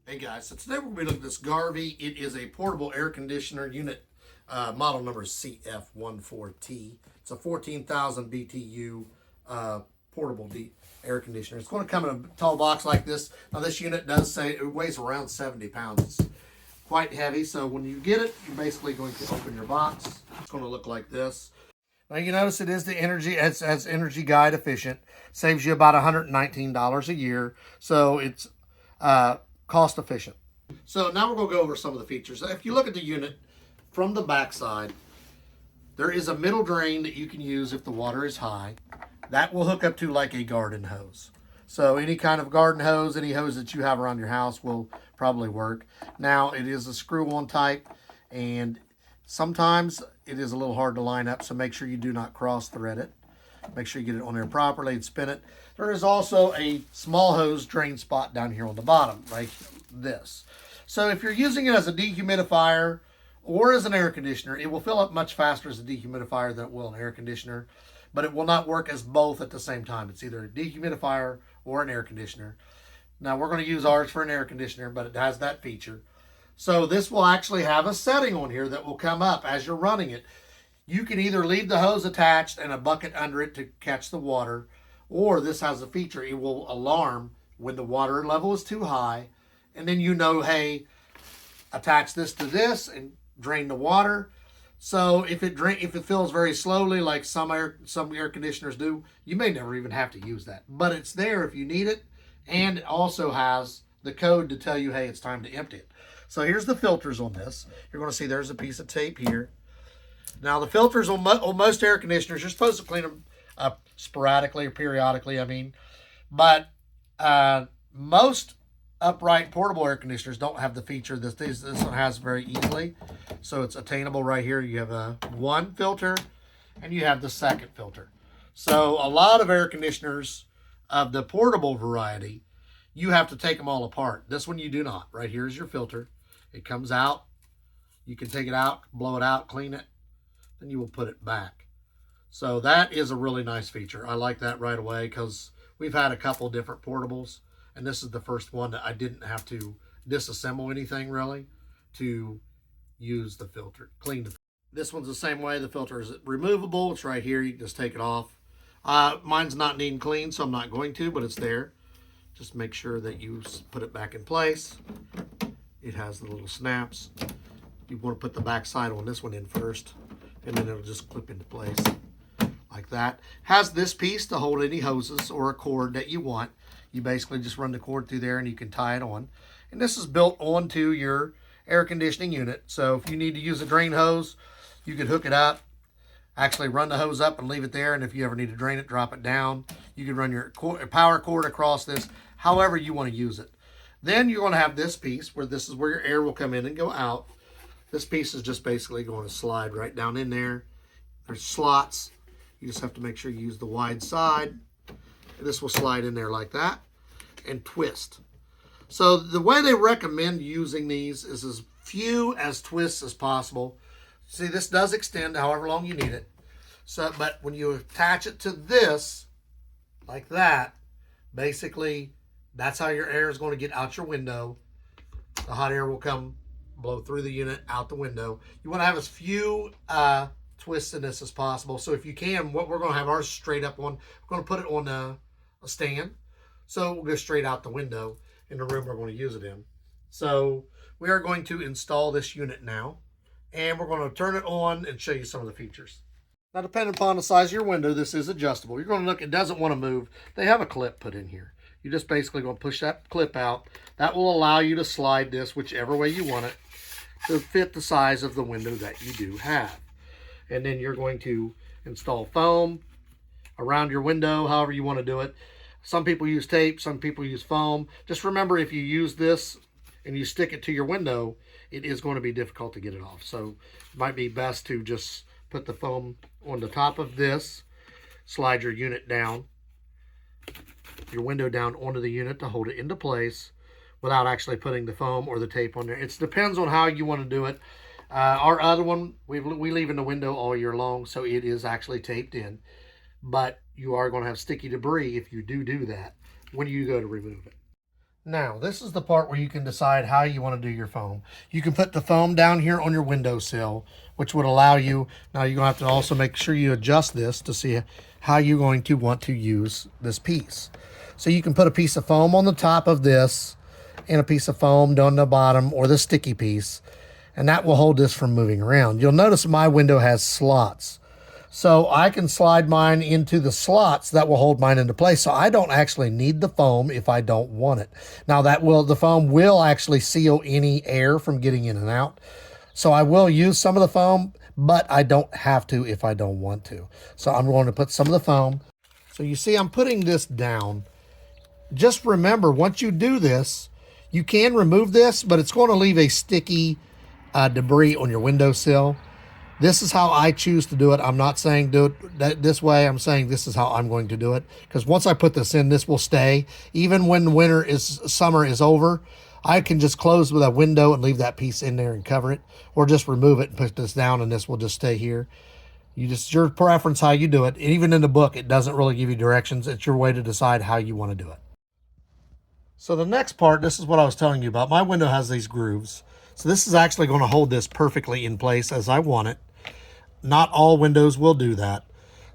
Hey guys, so today we're going to be looking at this Garvee. It is a portable air conditioner unit. Model number is CF14T. It's a 14,000 BTU portable air conditioner. It's going to come in a tall box like this. Now this unit does say it weighs around 70 pounds. It's quite heavy, so when you get it, you're basically going to open your box. It's going to look like this. Now you notice it is it's energy guide efficient. Saves you about $119 a year. So it's cost efficient. So now we're going to go over some of the features. If you look at the unit from the back side, there is a middle drain that you can use if the water is high. That will hook up to like a garden hose. So any kind of garden hose, any hose that you have around your house will probably work. Now it is a screw-on type, and sometimes it is a little hard to line up, so make sure you do not cross thread it. Make sure you get it on there properly and spin it. There is also a small hose drain spot down here on the bottom, like this. So if you're using it as a dehumidifier or as an air conditioner, it will fill up much faster as a dehumidifier than it will an air conditioner, but it will not work as both at the same time. It's either a dehumidifier or an air conditioner. Now we're going to use ours for an air conditioner, but it has that feature. So this will actually have a setting on here that will come up as you're running it. You can either leave the hose attached and a bucket under it to catch the water, or this has a feature. It will alarm when the water level is too high, and then you know, hey, attach this to this and drain the water. So if it fills very slowly, like some air conditioners do, you may never even have to use that. But it's there if you need it, and it also has the code to tell you, hey, it's time to empty it. So here's the filters on this. You're going to see there's a piece of tape here. Now the filters on most air conditioners, you're supposed to clean them up sporadically or periodically, but most upright portable air conditioners don't have the feature that this one has very easily. So it's attainable right here. You have one filter and you have the second filter. So a lot of air conditioners of the portable variety, you have to take them all apart. This one you do not. Right here is your filter. It comes out. You can take it out, blow it out, clean it, then you will put it back. So that is a really nice feature. I like that right away because we've had a couple different portables, and this is the first one that I didn't have to disassemble anything really to use the filter, clean the filter. This one's the same way. The filter is removable. It's right here. You can just take it off. Mine's not needing clean, so I'm not going to, but it's there. Just make sure that you put it back in place. It has the little snaps. You want to put the back side on this one in first, and then it'll just clip into place like that. Has this piece to hold any hoses or a cord that you want. You basically just run the cord through there and you can tie it on. And this is built onto your air conditioning unit. So if you need to use a drain hose, you can hook it up, actually run the hose up and leave it there. And if you ever need to drain it, drop it down. You can run your power cord across this, however you want to use it. Then you're going to have this piece where this is where your air will come in and go out. This piece is just basically going to slide right down in there. There's slots. You just have to make sure you use the wide side. And this will slide in there like that and twist. So the way they recommend using these is as few as twists as possible. See, this does extend however long you need it. So, but when you attach it to this, like that, basically that's how your air is going to get out your window. The hot air will come, blow through the unit, out the window. You want to have as few twists in this as possible. So if you can, what we're going to have ours straight up on, we're going to put it on a stand. So it will go straight out the window in the room we're going to use it in. So we are going to install this unit now, and we're going to turn it on and show you some of the features. Now, depending upon the size of your window, this is adjustable. You're going to look, it doesn't want to move. They have a clip put in here. You're just basically going to push that clip out. That will allow you to slide this whichever way you want it to fit the size of the window that you do have. And then you're going to install foam around your window, however you want to do it. Some people use tape, some people use foam. Just remember, if you use this and you stick it to your window, it is going to be difficult to get it off. So it might be best to just put the foam on the top of this, slide your unit down, your window down onto the unit to hold it into place without actually putting the foam or the tape on there. It depends on how you want to do it. Our other one, we leave in the window all year long, so it is actually taped in. But you are going to have sticky debris if you do that when you go to remove it. Now, this is the part where you can decide how you want to do your foam. You can put the foam down here on your windowsill, which would allow you, now you're going to have to also make sure you adjust this to see how you're going to want to use this piece. So you can put a piece of foam on the top of this and a piece of foam down the bottom or the sticky piece, and that will hold this from moving around. You'll notice my window has slots. So I can slide mine into the slots that will hold mine into place. So I don't actually need the foam if I don't want it. Now the foam will actually seal any air from getting in and out. So I will use some of the foam, but I don't have to if I don't want to. So I'm going to put some of the foam. So you see I'm putting this down. Just remember, once you do this, you can remove this, but it's going to leave a sticky debris on your windowsill. This is how I choose to do it. I'm not saying do it this way. I'm saying this is how I'm going to do it. Because once I put this in, this will stay. Even when summer is over, I can just close with a window and leave that piece in there and cover it. Or just remove it and put this down and this will just stay here. It's your preference how you do it. Even in the book, it doesn't really give you directions. It's your way to decide how you want to do it. So the next part, this is what I was telling you about. My window has these grooves. So this is actually going to hold this perfectly in place as I want it. Not all windows will do that.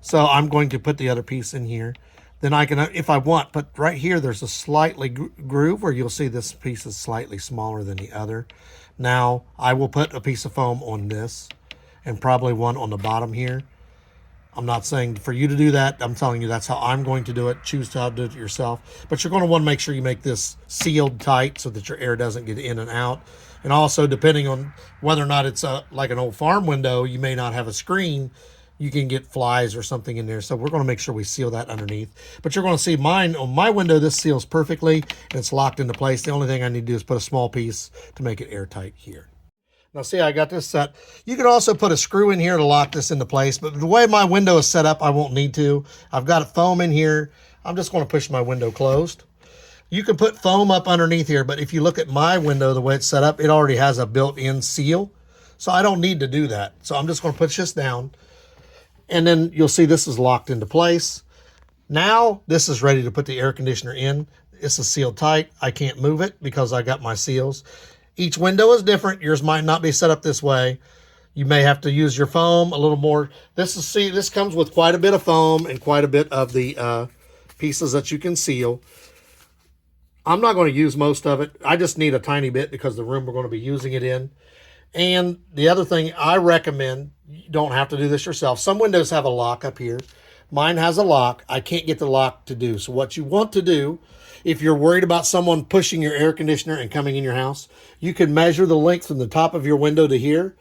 So I'm going to put the other piece in here. Then I can, if I want, but right here there's a slightly groove where you'll see this piece is slightly smaller than the other. Now I will put a piece of foam on this and probably one on the bottom here. I'm not saying for you to do that. I'm telling you that's how I'm going to do it. Choose to do it yourself. But you're going to want to make sure you make this sealed tight so that your air doesn't get in and out. And also, depending on whether or not it's like an old farm window, you may not have a screen. You can get flies or something in there. So we're going to make sure we seal that underneath. But you're going to see mine, on my window, this seals perfectly. And it's locked into place. The only thing I need to do is put a small piece to make it airtight here. Now see, I got this set. You can also put a screw in here to lock this into place. But the way my window is set up, I won't need to. I've got a foam in here. I'm just going to push my window closed. You can put foam up underneath here, but if you look at my window, the way it's set up, it already has a built-in seal. So I don't need to do that. So I'm just going to push this down. And then you'll see this is locked into place. Now this is ready to put the air conditioner in. This is sealed tight. I can't move it because I got my seals. Each window is different. Yours might not be set up this way. You may have to use your foam a little more. This comes with quite a bit of foam and quite a bit of the pieces that you can seal. I'm not going to use most of it. I just need a tiny bit because the room we're going to be using it in. And the other thing I recommend, you don't have to do this yourself. Some windows have a lock up here. Mine has a lock. I can't get the lock to do. So what you want to do, if you're worried about someone pushing your air conditioner and coming in your house, you can measure the length from the top of your window to here.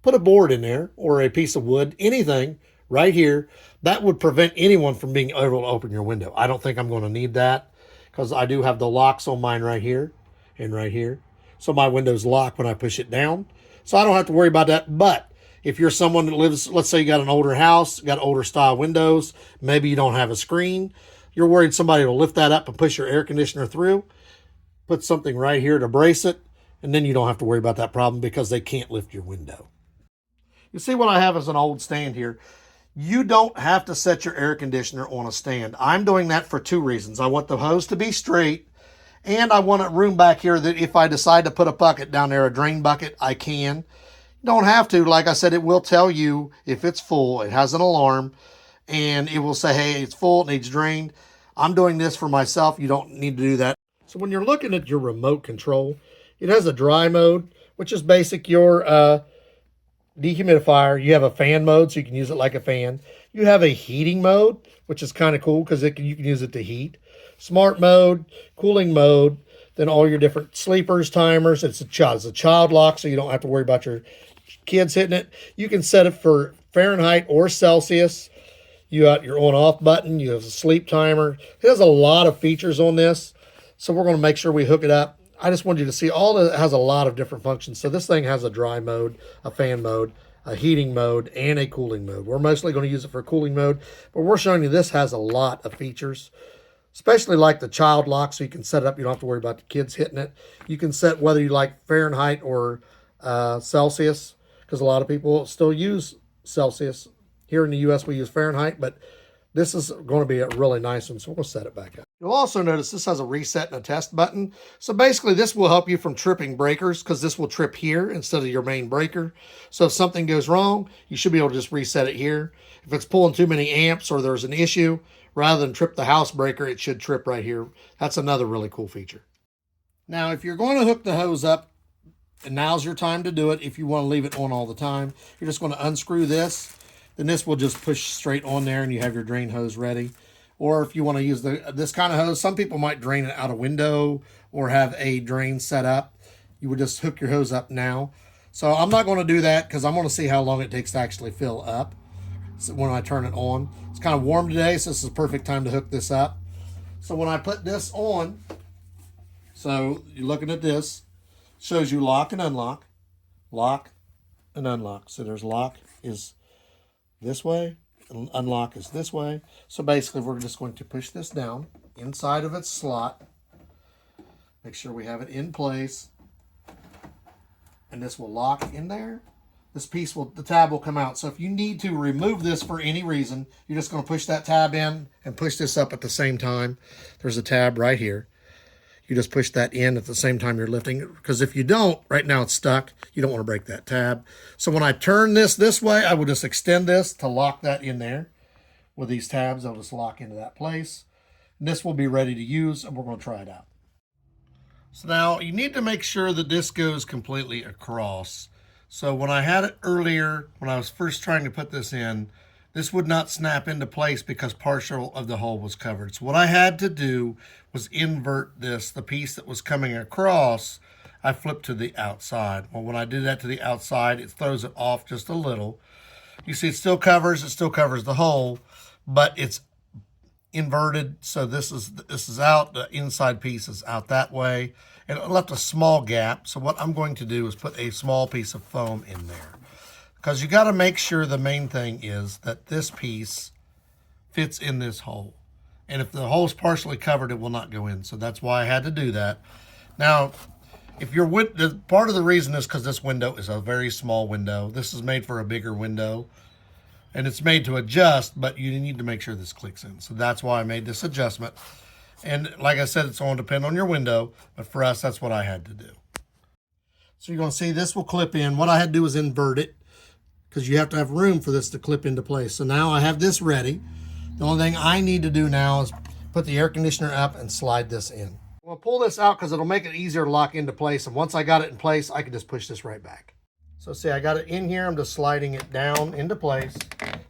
Put a board in there or a piece of wood, anything right here. That would prevent anyone from being able to open your window. I don't think I'm going to need that, because I do have the locks on mine right here and right here. So my window's locked when I push it down. So I don't have to worry about that. But if you're someone that lives, let's say you got an older house, got older style windows, maybe you don't have a screen, you're worried somebody will lift that up and push your air conditioner through, put something right here to brace it, and then you don't have to worry about that problem because they can't lift your window. You see what I have as an old stand here. You don't have to set your air conditioner on a stand. I'm doing that for two reasons. I want the hose to be straight, and I want a room back here that if I decide to put a bucket down there, a drain bucket, I can. You don't have to. Like I said, it will tell you if it's full. It has an alarm, and it will say, hey, it's full, it needs drained. I'm doing this for myself. You don't need to do that. So when you're looking at your remote control, it has a dry mode, which is basic your dehumidifier. You have a fan mode, so you can use it like a fan. You have a heating mode, which is kind of cool because you can use it to heat. Smart mode, cooling mode, then all your different sleepers, timers. It's a child lock, so you don't have to worry about your kids hitting it. You can set it for Fahrenheit or Celsius. You got your on-off button. You have a sleep timer. It has a lot of features on this, so we're going to make sure we hook it up. I just wanted you to see it has a lot of different functions. So this thing has a dry mode, a fan mode, a heating mode, and a cooling mode. We're mostly going to use it for cooling mode, but we're showing you this has a lot of features, especially like the child lock, so you can set it up. You don't have to worry about the kids hitting it. You can set whether you like Fahrenheit or Celsius, because a lot of people still use Celsius. Here in the U.S., we use Fahrenheit, but this is going to be a really nice one, so we'll set it back up. You'll also notice this has a reset and a test button. So basically this will help you from tripping breakers because this will trip here instead of your main breaker. So if something goes wrong, you should be able to just reset it here. If it's pulling too many amps or there's an issue, rather than trip the house breaker, it should trip right here. That's another really cool feature. Now, if you're going to hook the hose up, and now's your time to do it if you want to leave it on all the time, you're just going to unscrew this. Then this will just push straight on there and you have your drain hose ready. Or if you want to use this kind of hose, some people might drain it out a window or have a drain set up. You would just hook your hose up now. So I'm not going to do that because I'm going to see how long it takes to actually fill up when I turn it on. It's kind of warm today, so this is the perfect time to hook this up. So when I put this on, so you're looking at this, shows you lock and unlock, lock and unlock. So there's lock is this way, and unlock is this way. So basically we're just going to push this down inside of its slot. Make sure we have it in place. And this will lock in there. This piece the tab will come out. So if you need to remove this for any reason, you're just going to push that tab in and push this up at the same time. There's a tab right here. You just push that in at the same time you're lifting it. Because if you don't, right now it's stuck. You don't want to break that tab. So when I turn this way, I will just extend this to lock that in there. With these tabs, I'll just lock into that place. And this will be ready to use, and we're going to try it out. So now you need to make sure that this goes completely across. So when I had it earlier, when I was first trying to put this in, this would not snap into place because partial of the hole was covered. So what I had to do was invert this, the piece that was coming across, I flipped to the outside. Well, when I do that to the outside, it throws it off just a little. You see it still covers the hole, but it's inverted. So this is out, the inside piece is out that way. And it left a small gap. So what I'm going to do is put a small piece of foam in there. Because you got to make sure the main thing is that this piece fits in this hole. And if the hole's partially covered, it will not go in. So that's why I had to do that. Now, if you're part of the reason is because this window is a very small window. This is made for a bigger window. And it's made to adjust, but you need to make sure this clicks in. So that's why I made this adjustment. And like I said, it's going to depend on your window, but for us, that's what I had to do. So you're going to see this will clip in. What I had to do was invert it because you have to have room for this to clip into place. So now I have this ready. The only thing I need to do now is put the air conditioner up and slide this in. I'm going to pull this out because it'll make it easier to lock into place. And once I got it in place, I can just push this right back. So see, I got it in here. I'm just sliding it down into place.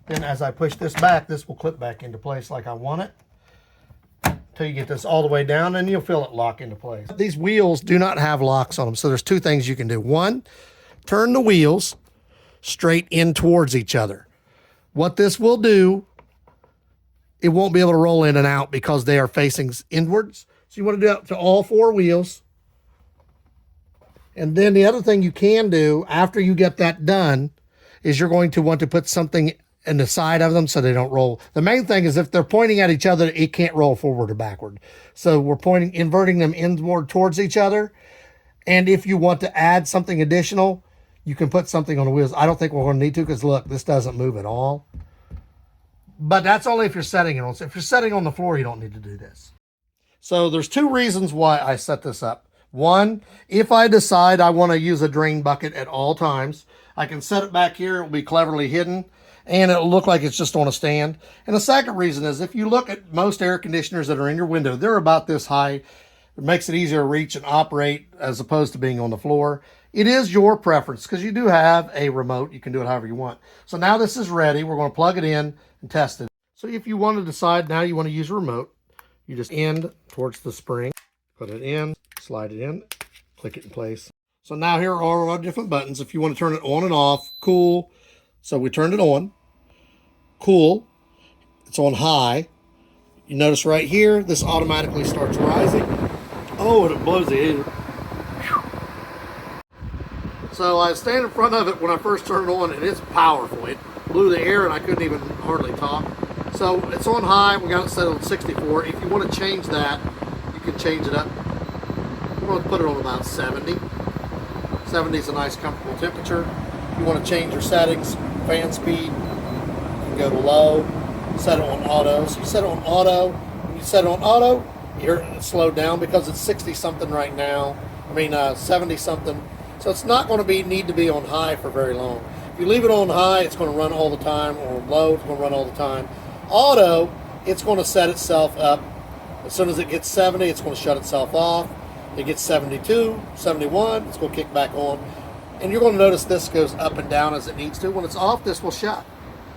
Then as I push this back, this will clip back into place like I want it. Until you get this all the way down, and you'll feel it lock into place. These wheels do not have locks on them. So there's two things you can do. One, turn the wheels straight in towards each other. What this will do, it won't be able to roll in and out because they are facing inwards. So you want to do it to all four wheels. And then the other thing you can do after you get that done is you're going to want to put something in the side of them so they don't roll. The main thing is if they're pointing at each other, it can't roll forward or backward. So we're inverting them inward towards each other. And if you want to add something additional, you can put something on the wheels. I don't think we're going to need to because look, this doesn't move at all. But that's only if you're setting it on. So if you're setting on the floor, you don't need to do this. So there's two reasons why I set this up. One, if I decide I want to use a drain bucket at all times, I can set it back here. It will be cleverly hidden, and it'll look like it's just on a stand. And the second reason is if you look at most air conditioners that are in your window, they're about this high. It makes it easier to reach and operate as opposed to being on the floor. It is your preference because you do have a remote. You can do it however you want. So now this is ready. We're going to plug it in and test it. So if you want to decide now you want to use a remote, you just end towards the spring, put it in, slide it in, click it in place. So now here are all our different buttons. If you want to turn it on and off, cool. So we turned it on, cool. It's on high. You notice right here, this automatically starts rising. Oh, and it blows the air. So I stand in front of it when I first turned it on, and it's powerful. It blew the air, and I couldn't even hardly talk. So it's on high. We got it set on 64. If you want to change that, you can change it up. We're going to put it on about 70. 70 is a nice, comfortable temperature. If you want to change your settings, fan speed, you can go to low, set it on auto. So you set it on auto. When you set it on auto, You hear it slowed down because it's 60 something right now. 70 something. So it's not going to need to be on high for very long. If you leave it on high, it's going to run all the time, or low, it's going to run all the time. Auto, it's going to set itself up. As soon as it gets 70, it's going to shut itself off. It gets 72, 71, it's going to kick back on. And you're going to notice this goes up and down as it needs to. When it's off, this will shut.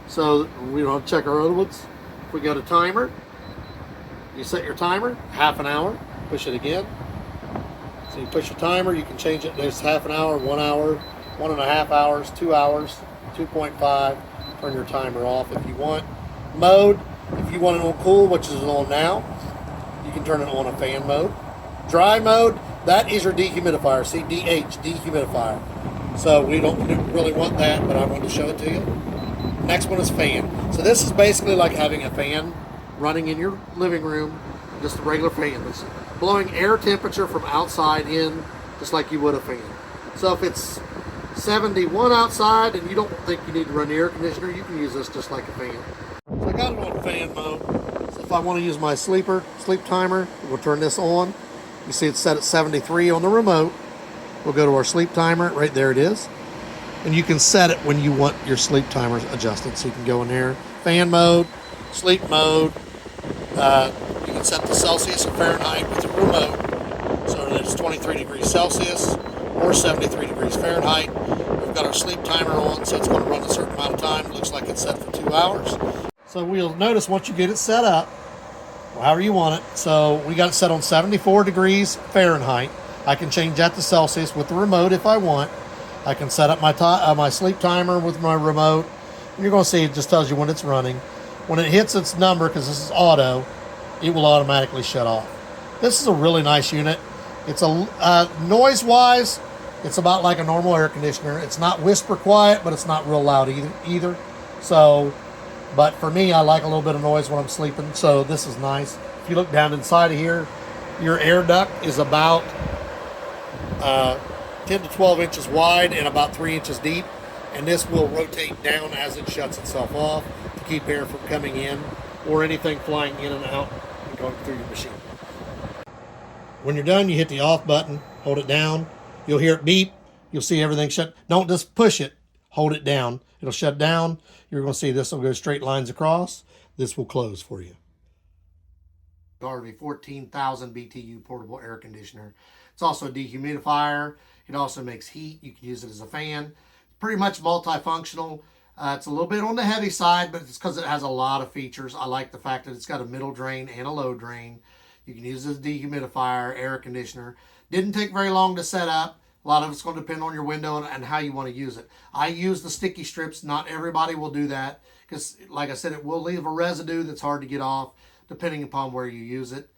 So we don't check our other ones. If we go to timer, you set your timer, half an hour, push it again. So you push your timer, you can change it. There's half an hour, 1 hour, 1.5 hours, 2 hours, 2.5. Turn your timer off if you want. Mode, if you want it on cool, which is on now, you can turn it on a fan mode. Dry mode, that is your dehumidifier. See, DH, dehumidifier. So we don't really want that, but I wanted to show it to you. Next one is fan. So this is basically like having a fan running in your living room, just a regular fan. It's blowing air temperature from outside in, just like you would a fan. So if it's 71 outside and you don't think you need to run the air conditioner, you can use this just like a fan. So I got it on fan mode. So if I want to use my sleep timer, we'll turn this on. You see it's set at 73 on the remote. We'll go to our sleep timer. Right there it is. And you can set it when you want your sleep timer adjusted. So you can go in there, fan mode, sleep mode. You can set the Celsius or Fahrenheit with your remote. So it's 23 degrees Celsius or 73 degrees Fahrenheit. We've got our sleep timer on, so it's going to run a certain amount of time. It looks like it's set for 2 hours. So we'll notice once you get it set up, however you want it. So we got it set on 74 degrees Fahrenheit. I can change that to Celsius with the remote if I want. I can set up my sleep timer with my remote. And you're going to see it just tells you when it's running. When it hits its number, because this is auto, it will automatically shut off. This is a really nice unit. It's a noise-wise, it's about like a normal air conditioner. It's not whisper quiet, but it's not real loud either. So, but for me, I like a little bit of noise when I'm sleeping. So this is nice. If you look down inside of here, your air duct is about 10 to 12 inches wide and about 3 inches deep. And this will rotate down as it shuts itself off to keep air from coming in or anything flying in and out and going through your machine. When you're done, you hit the off button, hold it down. You'll hear it beep. You'll see everything shut. Don't just push it. Hold it down. It'll shut down. You're going to see this will go straight lines across. This will close for you. Garvee 14,000 BTU portable air conditioner. It's also a dehumidifier. It also makes heat. You can use it as a fan. Pretty much multifunctional. It's a little bit on the heavy side, but it's because it has a lot of features. I like the fact that it's got a middle drain and a low drain. You can use it as a dehumidifier, air conditioner. Didn't take very long to set up. A lot of it's going to depend on your window and how you want to use it. I use the sticky strips. Not everybody will do that because, like I said, it will leave a residue that's hard to get off depending upon where you use it.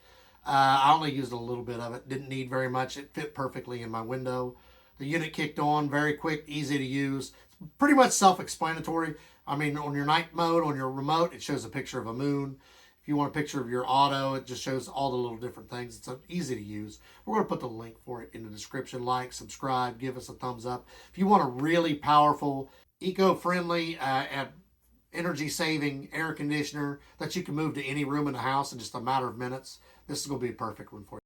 I only used a little bit of it. Didn't need very much. It fit perfectly in my window. The unit kicked on, very quick, easy to use. Pretty much self-explanatory. I mean, on your night mode, on your remote, it shows a picture of a moon. If you want a picture of your auto, it just shows all the little different things. It's easy to use. We're going to put the link for it in the description. Like, subscribe, give us a thumbs up. If you want a really powerful, eco-friendly, energy-saving air conditioner that you can move to any room in the house in just a matter of minutes, this is going to be a perfect one for you.